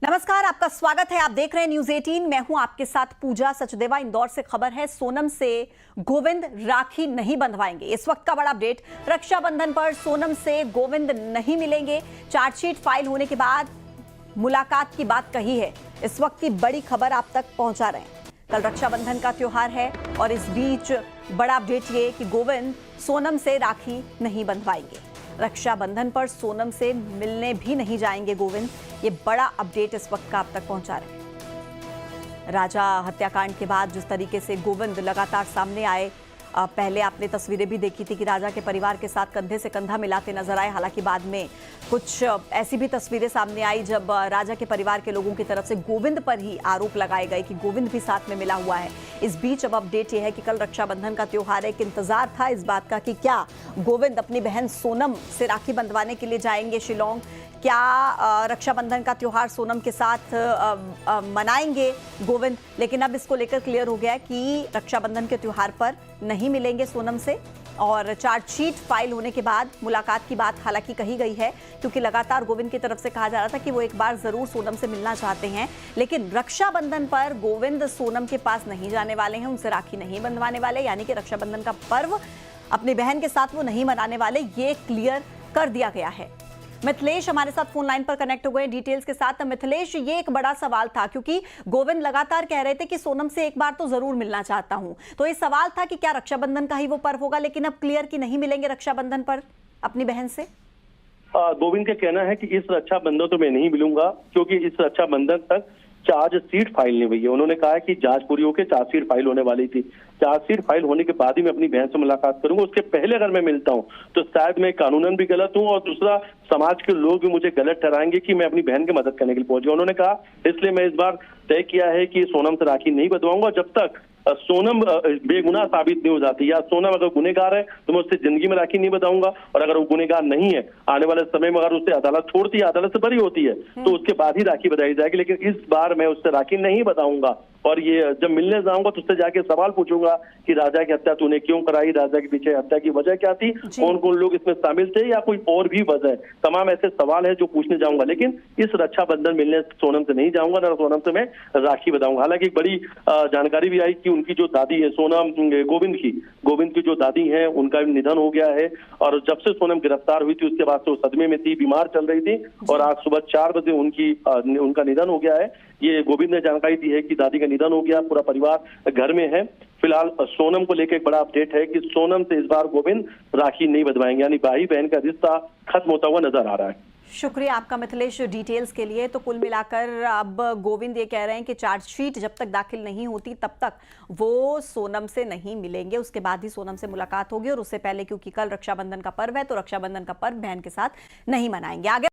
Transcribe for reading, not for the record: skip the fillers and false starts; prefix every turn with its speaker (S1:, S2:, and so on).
S1: नमस्कार, आपका स्वागत है। आप देख रहे हैं न्यूज 18। मैं हूं आपके साथ पूजा सचदेवा। इंदौर से खबर है, सोनम से गोविंद राखी नहीं बंधवाएंगे। इस वक्त का बड़ा अपडेट, रक्षाबंधन पर सोनम से गोविंद नहीं मिलेंगे। चार्जशीट फाइल होने के बाद मुलाकात की बात कही है। इस वक्त की बड़ी खबर आप तक पहुंचा रहे हैं। कल रक्षाबंधन का त्योहार है और इस बीच बड़ा अपडेट ये कि गोविंद सोनम से राखी नहीं बंधवाएंगे। रक्षाबंधन पर सोनम से मिलने भी नहीं जाएंगे गोविंद। ये बड़ा अपडेट इस वक्त का आप तक पहुंचा रहे हैं। राजा हत्याकांड के बाद जिस तरीके से गोविंद लगातार सामने आए, पहले आपने तस्वीरें भी देखी थी कि राजा के परिवार के साथ कंधे से कंधा मिलाते नजर आए। हालांकि बाद में कुछ ऐसी भी तस्वीरें सामने आई जब राजा के परिवार के लोगों की तरफ से गोविंद पर ही आरोप लगाए गए कि गोविंद भी साथ में मिला हुआ है। इस बीच अब अपडेट यह है कि कल रक्षाबंधन का त्योहार है। एक इंतजार था इस बात का कि क्या गोविंद अपनी बहन सोनम से राखी बंधवाने के लिए जाएंगे शिलोंग, क्या रक्षाबंधन का त्योहार सोनम के साथ मनाएंगे गोविंद। लेकिन अब इसको लेकर क्लियर हो गया है कि रक्षाबंधन के त्योहार पर नहीं मिलेंगे सोनम से। और चार्जशीट फाइल होने के बाद मुलाकात की बात हालांकि कही गई है, क्योंकि लगातार गोविंद की तरफ से कहा जा रहा था कि वो एक बार जरूर सोनम से मिलना चाहते हैं। लेकिन रक्षाबंधन पर गोविंद सोनम के पास नहीं जाने वाले हैं, उनसे राखी नहीं बंधवाने वाले, यानी कि रक्षाबंधन का पर्व अपनी बहन के साथ वो नहीं मनाने वाले, ये क्लियर कर दिया गया है। मिथिलेश हमारे साथ फोन लाइन पर कनेक्ट हो गए डिटेल्स के साथ। मिथिलेश, ये एक बड़ा सवाल था क्योंकि गोविंद लगातार कह रहे थे कि सोनम से एक बार तो जरूर मिलना चाहता हूं, तो ये सवाल था कि क्या रक्षाबंधन का ही वो पर्व होगा। लेकिन अब क्लियर कि नहीं मिलेंगे रक्षाबंधन पर अपनी बहन से।
S2: गोविंद का कहना है कि इस रक्षाबंधन तो मैं नहीं मिलूंगा, क्योंकि इस रक्षाबंधन तक चार्जशीट फाइल नहीं हुई है। उन्होंने कहा है कि जांच पूरी होकर चार्जशीट फाइल होने वाली थी। चार्जशीट फाइल होने के बाद ही मैं अपनी बहन से मुलाकात करूंगा। उसके पहले अगर मैं मिलता हूं तो शायद मैं कानूनन भी गलत हूं और दूसरा समाज के लोग भी मुझे गलत ठहराएंगे कि मैं अपनी बहन की मदद करने के लिए पहुंच गया। उन्होंने कहा इसलिए मैं इस बार तय किया है कि सोनम से राखी नहीं बंधवाऊंगा जब तक सोनम बेगुनाह साबित नहीं हो जाती, या सोनम अगर गुनहगार है तो मैं उससे जिंदगी में राखी नहीं बताऊंगा, और अगर वो गुनहगार नहीं है, आने वाले समय में अगर उससे अदालत छोड़ती है, अदालत से बरी होती है, तो उसके बाद ही राखी बताई जाएगी। लेकिन इस बार मैं उससे राखी नहीं बताऊंगा। और ये जब मिलने जाऊंगा तो उससे जाके सवाल पूछूंगा कि राजा की हत्या तूने क्यों कराई, राजा के पीछे हत्या की वजह क्या थी, कौन कौन लोग इसमें शामिल थे, या कोई और भी वजह है। तमाम ऐसे सवाल है जो पूछने जाऊंगा। लेकिन इस रक्षाबंधन मिलने सोनम से नहीं जाऊंगा, ना सोनम से मैं राखी बताऊंगा। हालांकि एक बड़ी जानकारी भी आई कि उनकी जो दादी है सोनम, गोविंद की जो दादी है, उनका निधन हो गया है। और जब से सोनम गिरफ्तार हुई थी उसके बाद से वो सदमे में थी, बीमार चल रही थी, और आज सुबह 4 बजे उनका निधन हो गया है। ये गोविंद ने जानकारी दी है कि दादी का निधन हो गया, पूरा परिवार घर में है। फिलहाल सोनम को लेकर एक बड़ा अपडेट है कि सोनम से इस बार गोविंद राखी नहीं बंधवाएंगे, यानी भाई बहन का रिश्ता खत्म होता हुआ नजर आ रहा है।
S1: शुक्रिया आपका मिथिलेश डिटेल्स के लिए। तो कुल मिलाकर अब गोविंद ये कह रहे हैं कि चार्जशीट जब तक दाखिल नहीं होती तब तक वो सोनम से नहीं मिलेंगे, उसके बाद ही सोनम से मुलाकात होगी। और उससे पहले क्योंकि कल रक्षाबंधन का पर्व है तो रक्षाबंधन का पर्व बहन के साथ नहीं मनाएंगे। आगे